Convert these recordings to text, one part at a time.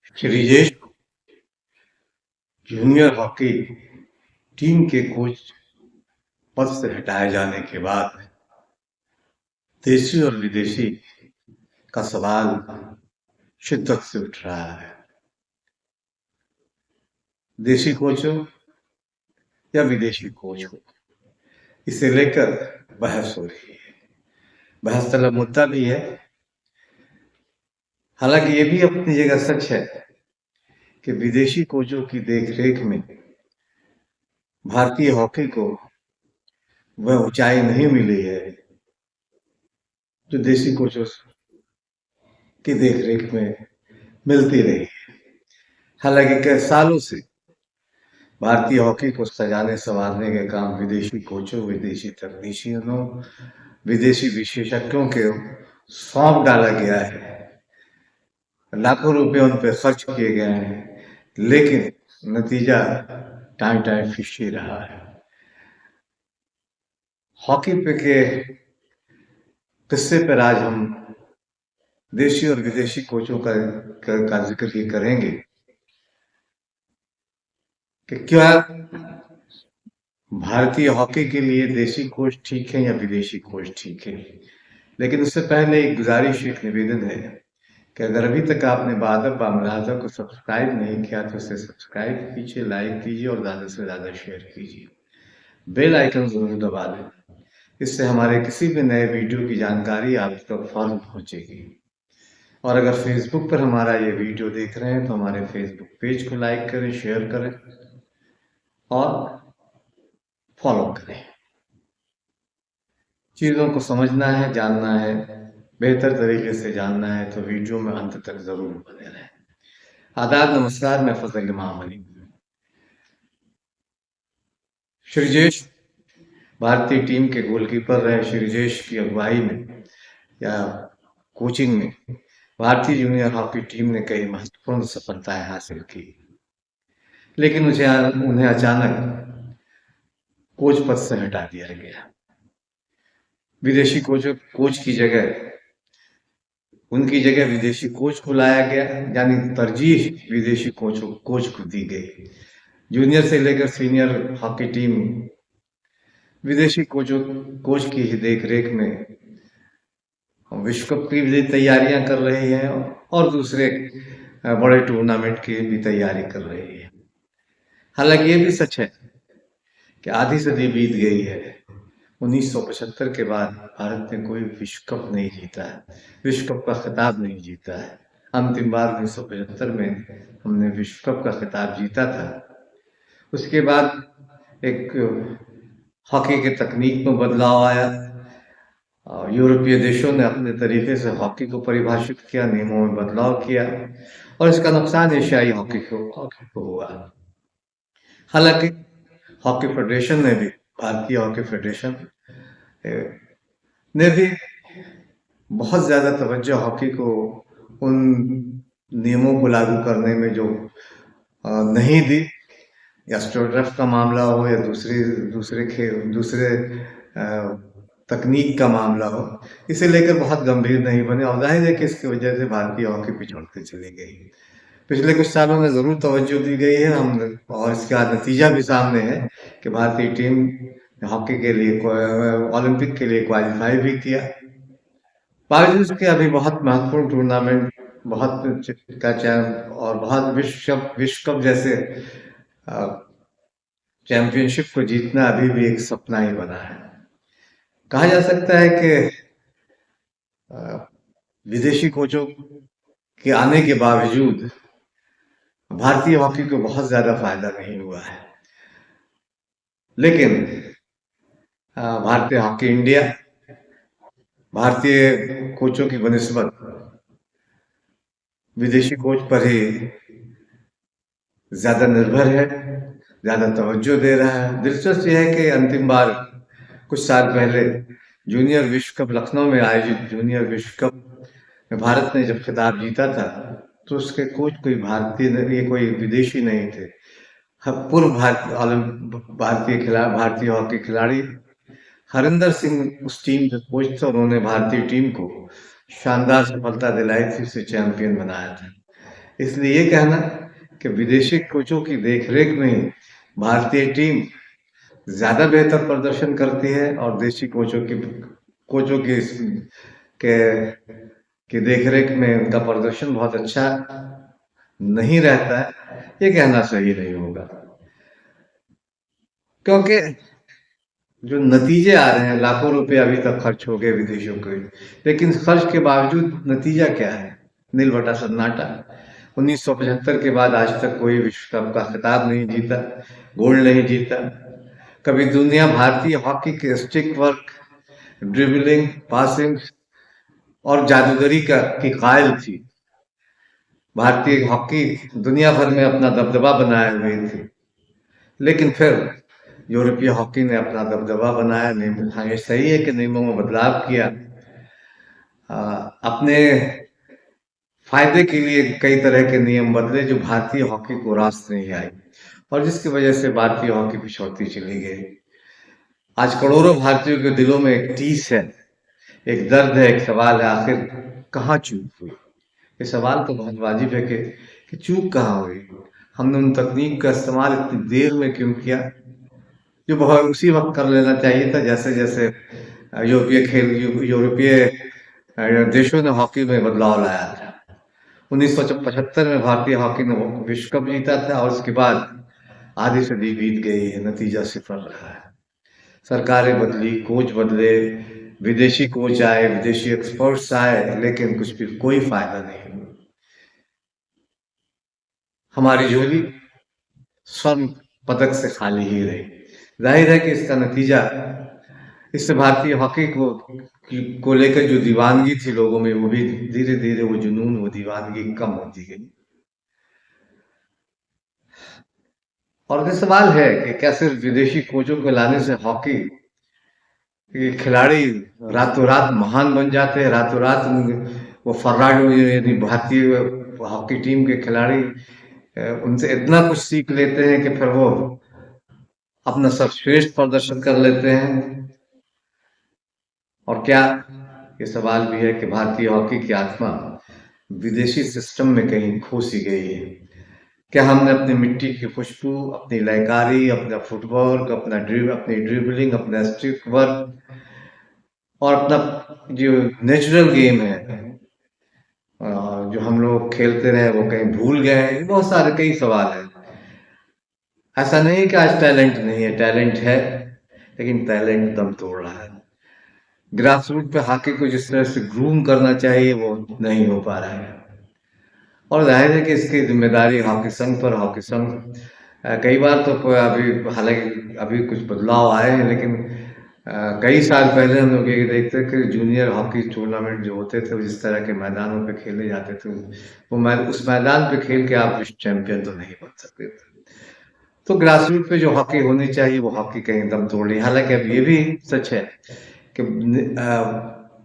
Sreejesh junior hockey team के coach पद से हटाए जाने के बाद देशी और विदेशी का सवाल शिद्दत से उठ रहा है। देशी कोच हो या विदेशी कोच हो, इसे लेकर बहस हो रही है। बहस तलब मुद्दा भी है। हालांकि ये भी अपनी जगह सच है कि विदेशी कोचों की देखरेख में भारतीय हॉकी को वह ऊंचाई नहीं मिली है जो देशी कोचों की देखरेख में मिलती रही। हालांकि कई सालों से भारतीय हॉकी को सजाने संवारने के काम विदेशी कोचों, विदेशी तकनीशियनों, विदेशी विशेषज्ञों के सौंप डाला गया है। लाखों रुपए उन पर खर्च किए गए हैं, लेकिन नतीजा टाइम टाइम फिश ही रहा है। हॉकी पे के किस्से पर आज हम देशी और विदेशी कोचों का जिक्र ही करेंगे कि क्या भारतीय हॉकी के लिए देशी कोच ठीक है या विदेशी कोच ठीक है। लेकिन उससे पहले एक गुजारिश, एक निवेदन है कि अगर अभी तक आपने बादब बामलाजा को सब्सक्राइब नहीं किया तो उसे सब्सक्राइब कीजिए, लाइक कीजिए और ज़्यादा से ज़्यादा शेयर कीजिए। बेल आइकन जरूर दबा दें, इससे हमारे किसी भी नए वीडियो की जानकारी आप तक फौरन पहुंचेगी। और अगर फेसबुक पर हमारा ये वीडियो देख रहे हैं तो हमारे फेसबुक पेज को लाइक करें, शेयर करें और फॉलो करें। चीज़ों को समझना है, जानना है, बेहतर तरीके से जानना है तो वीडियो में अंत तक जरूर बने रहें। आदाब, नमस्कार, मैं फजल इमाम अली। श्रीजेश भारतीय टीम के गोलकीपर रहे। श्रीजेश की अगुवाई में या कोचिंग में भारतीय जूनियर हॉकी टीम ने कई महत्वपूर्ण सफलताएं हासिल की, लेकिन उन्हें अचानक कोच पद से हटा दिया गया। विदेशी कोच की जगह उनकी जगह विदेशी कोच को लाया गया, यानी तरजीह विदेशी कोच को दी गई। जूनियर से लेकर सीनियर हॉकी टीम विदेशी कोच की ही देखरेख में विश्व कप की भी तैयारियां कर रही है और दूसरे बड़े टूर्नामेंट की भी तैयारी कर रही है। हालांकि ये भी सच है कि आधी सदी बीत गई है। 1975 के बाद भारत ने कोई विश्व कप नहीं जीता है, विश्व कप का खिताब नहीं जीता है। अंतिम बार 1975 में हमने विश्व कप का खिताब जीता था। उसके बाद एक हॉकी के तकनीक में बदलाव आया। यूरोपीय देशों ने अपने तरीके से हॉकी को परिभाषित किया, नियमों में बदलाव किया और इसका नुकसान एशियाई हॉकी को हुआ। हालांकि हॉकी फेडरेशन ने भी, भारतीय हॉकी फेडरेशन ने भी बहुत ज्यादा तवज्जो हॉकी को उन नियमों को लागू करने में जो नहीं दी, या स्ट्रोड्रफ का मामला हो या दूसरे तकनीक का मामला हो, इसे लेकर बहुत गंभीर नहीं बने और जाहिर है कि इसकी वजह से भारतीय हॉकी पिछड़ती चली गई। पिछले कुछ सालों में जरूर तवज्जो दी गई है और इसका नतीजा भी सामने है कि भारतीय टीम हॉकी के लिए ओलंपिक के लिए क्वालिफाई भी किया। बावजूद इसके अभी बहुत महत्वपूर्ण टूर्नामेंट, बहुत का चैंप और बहुत विश्व कप जैसे चैंपियनशिप को जीतना अभी भी एक सपना ही बना है। कहा जा सकता है कि विदेशी कोचों के आने के बावजूद भारतीय हॉकी को बहुत ज्यादा फायदा नहीं हुआ है, लेकिन भारतीय हॉकी इंडिया भारतीय कोचों की बनिस्बत विदेशी कोच पर ही ज्यादा निर्भर है, ज्यादा तवज्जो दे रहा है। दिलचस्प यह है कि अंतिम बार कुछ साल पहले जूनियर विश्व कप लखनऊ में आयोजित जूनियर विश्व कप में भारत ने जब खिताब जीता था तो उसके कोच कोई कोई विदेशी नहीं थे। पूर्व भारतीय हॉकी खिलाड़ी हरिंदर सिंह उस टीम के कोच थे। उन्होंने भारतीय टीम को शानदार सफलता दिलाई थी, उसे चैंपियन बनाया था। इसलिए ये कहना कि विदेशी कोचों की देखरेख में भारतीय टीम ज्यादा बेहतर प्रदर्शन करती है और देशी कोचों की के की देखरेख में उनका प्रदर्शन बहुत अच्छा नहीं रहता है, ये कहना सही नहीं होगा। क्योंकि जो नतीजे आ रहे हैं, लाखों रुपए अभी तक खर्च हो गए विदेशियों के, लेकिन खर्च के बावजूद नतीजा क्या है? नील बटा सन्नाटा। 1975 के बाद आज तक कोई विश्व कप का खिताब नहीं जीता, गोल्ड नहीं जीता। कभी दुनिया भारतीय हॉकी के स्टिक वर्क, ड्रिबलिंग, पासिंग और जादूगरी की कायल थी। भारतीय हॉकी दुनिया भर में अपना दबदबा बनाए हुए थी, लेकिन फिर यूरोपीय हॉकी ने अपना दबदबा बनाया। नियम, हाँ ये सही है कि नियमों में बदलाव किया, अपने फायदे के लिए कई तरह के नियम बदले जो भारतीय हॉकी को रास नहीं आई, और जिसकी वजह से भारतीय हॉकी पिछड़ती चली गई। आज करोड़ों भारतीयों के दिलों में एक टीस है, एक दर्द है, एक सवाल है, आखिर कहाँ चूक हुई? ये सवाल तो बहुत वाजिब है कि चूक कहाँ हुई? हमने उन तकनीक का इस्तेमाल इतनी देर में क्यों किया जो बहुत उसी वक्त कर लेना चाहिए था, जैसे जैसे यूरोपीय देशों ने हॉकी में बदलाव लाया था। 1975 में भारतीय हॉकी ने विश्व कप जीता था और उसके बाद आधी सदी बीत गई है, नतीजा सिफर रहा है। सरकारें बदली, कोच बदले, विदेशी कोच आए, विदेशी एक्सपर्ट्स आए, लेकिन कुछ भी कोई फायदा नहीं। हमारी झोली स्वर्ण पदक से खाली ही रही। जाहिर है कि इसका नतीजा, इससे भारतीय हॉकी को लेकर जो दीवानगी थी लोगों में, वो भी धीरे धीरे वो जुनून, वो दीवानगी कम होती गई। और ये सवाल है कि क्या सिर्फ विदेशी कोचों को लाने से हॉकी के खिलाड़ी रातों रात महान बन जाते हैं? रातों रात वो फर्राट, यानी भारतीय हॉकी टीम के खिलाड़ी उनसे इतना कुछ सीख लेते हैं कि फिर वो अपना सर्वश्रेष्ठ प्रदर्शन कर लेते हैं? और क्या ये सवाल भी है कि भारतीय हॉकी की आत्मा विदेशी सिस्टम में कहीं खो सी गई है? क्या हमने अपनी मिट्टी की खुशबू, अपनी लयकारी, अपना फुटवर्क, अपनी ड्रिबलिंग, अपना स्टिक वर्क और अपना जो नेचुरल गेम है, जो हम लोग खेलते रहे, वो कहीं भूल गए हैं? बहुत सारे कई सवाल हैं। ऐसा नहीं कि आज टैलेंट नहीं है, टैलेंट है, लेकिन टैलेंट दम तोड़ रहा है। ग्रास रूट पे हॉकी को जिस तरह से ग्रूम करना चाहिए वो नहीं हो पा रहा है, और जाहिर है कि इसकी जिम्मेदारी हॉकी संघ पर। हॉकी संघ कई बार तो अभी, हालांकि अभी कुछ बदलाव आए हैं, लेकिन कई साल पहले हम लोग ये देखते कि जूनियर हॉकी टूर्नामेंट जो होते थे, जिस तरह के मैदानों पे खेले जाते थे, उस मैदान पे खेल के आप विश्व चैंपियन तो नहीं बन सकते थे। तो ग्रास रूट पे जो हॉकी होनी चाहिए वो हॉकी कहीं दम तोड़ रही है। हालांकि अब ये भी सच है कि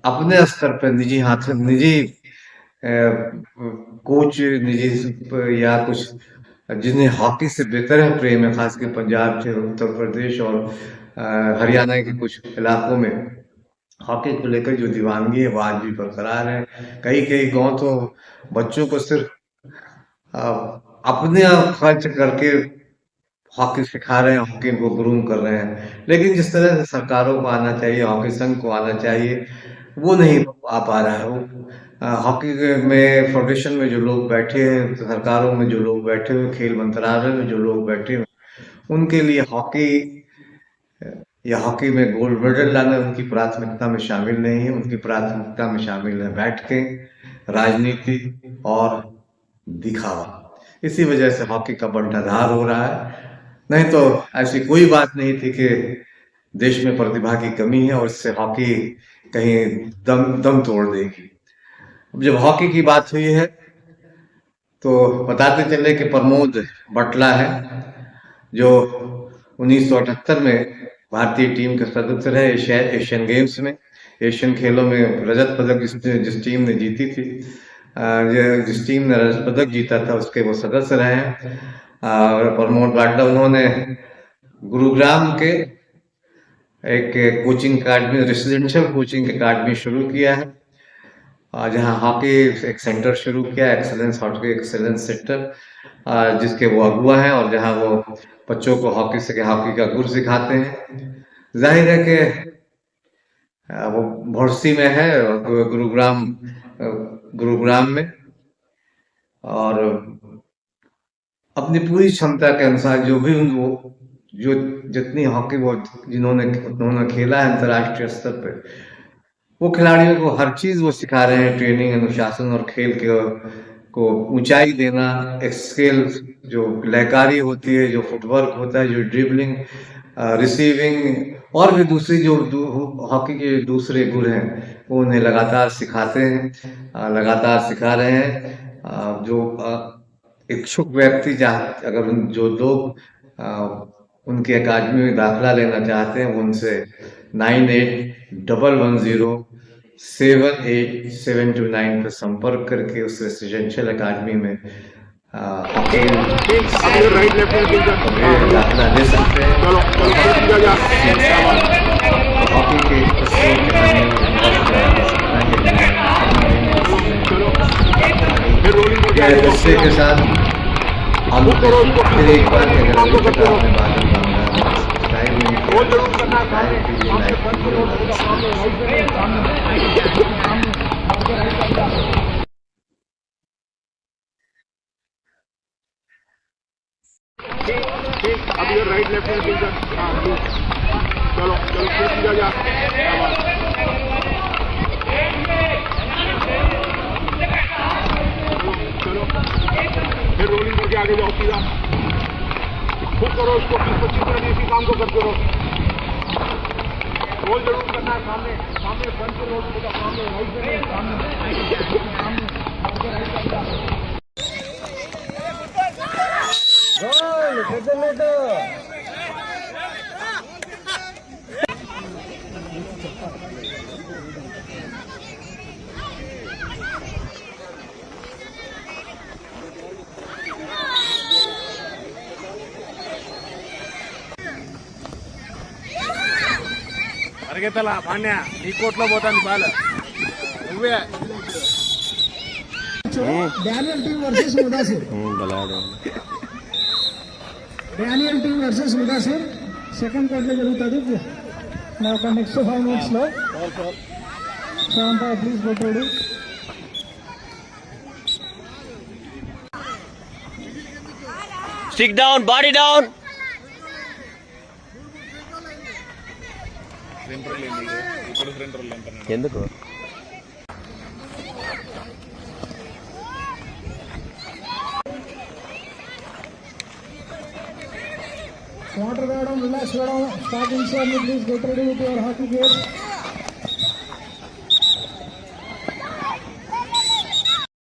अपने स्तर पर निजी कोच, निजी या कुछ जिन्हें हॉकी से बेहतर है प्रेम है, खासकर पंजाब के, उत्तर प्रदेश और हरियाणा के कुछ इलाकों में हॉकी को लेकर जो दीवानगी है वो आज भी बरकरार है। कई कई गांव तो बच्चों को सिर्फ अपने आप खर्च करके हॉकी सिखा रहे हैं, हॉकी को ग्रूम कर रहे हैं, लेकिन जिस तरह से सरकारों को आना चाहिए, हॉकी संघ को आना चाहिए, वो नहीं आ पा रहा है। वो हॉकी में फेडरेशन में जो लोग बैठे हैं, सरकारों में जो लोग बैठे हुए, खेल मंत्रालय में जो लोग बैठे हुए, उनके लिए हॉकी या हॉकी में गोल्ड मेडल लाना उनकी प्राथमिकता में शामिल नहीं है। उनकी प्राथमिकता में शामिल है बैठ के राजनीति और दिखावा। इसी वजह से हॉकी का बंटाधार हो रहा है, नहीं तो ऐसी कोई बात नहीं थी कि देश में प्रतिभा की कमी है और इससे हॉकी कहीं दम दम तोड़ देगी। अब जब हॉकी की बात हुई है तो बताते चले कि प्रमोद बटला है, जो 1978 में भारतीय टीम के सदस्य रहे एशियन गेम्स में, एशियन खेलों में रजत पदक जिस टीम ने जीती थी, जिस टीम ने रजत पदक जीता था उसके वो सदस्य रहे हैं। प्रमोद बाटला, उन्होंने गुरुग्राम के एक कोचिंग अकादमी, रेसिडेंशियल कोचिंग अकादमी शुरू किया है जहाँ हॉकी एक सेंटर शुरू किया, एक्सेलेंस हॉकी एक्सेलेंस सेंटर, जिसके वो अगुआ हैं और जहाँ वो बच्चों को हॉकी का गुर सिखाते हैं। जाहिर है कि वो भौंडसी में है, गुरुग्राम में, और अपनी पूरी क्षमता के अनुसार जो भी वो जो जितनी हॉकी वो उन्होंने खेला है अंतर्राष्ट्रीय स्तर पे, वो खिलाड़ियों को हर चीज वो सिखा रहे हैं, ट्रेनिंग, अनुशासन और खेल के को ऊंचाई देना, एक स्किल जो लयकारी होती है, जो फुटवर्क होता है, जो ड्रिबलिंग, रिसीविंग और भी दूसरी जो हॉकी के दूसरे गुण हैं वो उन्हें लगातार सिखाते हैं, लगातार सिखा रहे हैं। जो इच्छुक व्यक्ति अगर जो लोग उनकी अकादमी में दाखिला लेना चाहते हैं, उनसे 9811078729 पर संपर्क करके उस रेसिडेंशियल अकादमी में दाखिला ले सकते हैं। हॉकी के के साथ हम फिर एक बार अभी राइट लेफ्ट में चलो सीधा जा। चलो फिर रोलिंग करके आगे जाओ सीधा, खुद करो इसको 20-25 मिनट इसी काम को करते रहो। रोल जरूर करना है, सामने फ्रंट से रोल होगा, सामने राइट से सामने పరిగెత్తలా పాండ్య ఈ కోట్లో పోతాను బాల్ నువ్వే Daniel team versus Mudasir Daniel team versus Mudasir second కోర్ట్లో జరుగుతుంది ఒక నెక్స్ట్ 5 minutes లో సో అంతా ప్లీజ్ కొట్టాడు స్టిక్ డౌన్ బాడీ డౌన్ ఎందుకు వాటర్ తాగడం రిలాక్స్ అవ్వడం starting sir please get ready with your hockey game